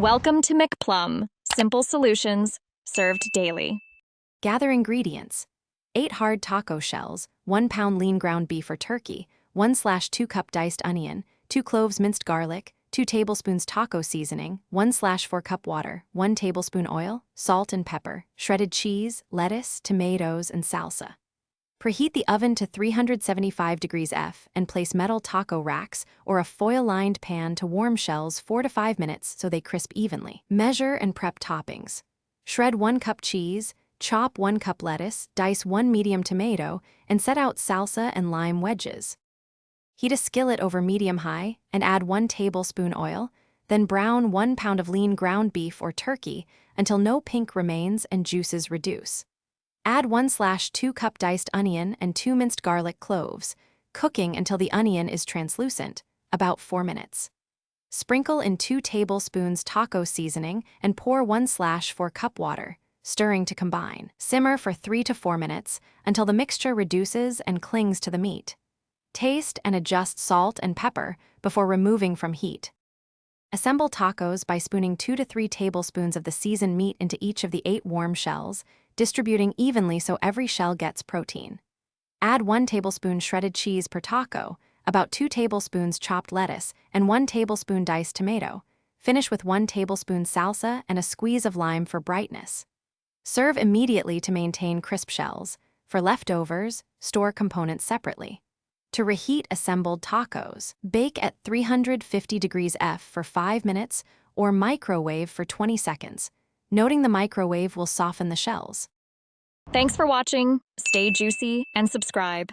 Welcome to McPlum, simple solutions served daily. Gather ingredients: 8 hard taco shells, 1 pound lean ground beef or turkey, 1/2 cup diced onion, 2 cloves minced garlic, 2 tablespoons taco seasoning, 1/4 cup water, 1 tablespoon oil, salt and pepper, shredded cheese, lettuce, tomatoes, and salsa. Preheat the oven to 375 degrees F and place metal taco racks or a foil-lined pan to warm shells 4 to 5 minutes so they crisp evenly. Measure and prep toppings. Shred 1 cup cheese, chop 1 cup lettuce, dice 1 medium tomato, and set out salsa and lime wedges. Heat a skillet over medium-high and add 1 tablespoon oil, then brown 1 pound of lean ground beef or turkey until no pink remains and juices reduce. Add 1/2 cup diced onion and 2 minced garlic cloves, cooking until the onion is translucent, about 4 minutes. Sprinkle in 2 tablespoons taco seasoning and pour 1/4 cup water, stirring to combine. Simmer for 3 to 4 minutes until the mixture reduces and clings to the meat. Taste and adjust salt and pepper before removing from heat. Assemble tacos by spooning 2 to 3 tablespoons of the seasoned meat into each of the 8 warm shells, distributing evenly so every shell gets protein. Add 1 tablespoon shredded cheese per taco, about 2 tablespoons chopped lettuce, and 1 tablespoon diced tomato. Finish with 1 tablespoon salsa and a squeeze of lime for brightness. Serve immediately to maintain crisp shells. For leftovers, store components separately. To reheat assembled tacos, bake at 350 degrees F for 5 minutes or microwave for 20 seconds. Noting the microwave will soften the shells. Thanks for watching. Stay juicy and subscribe.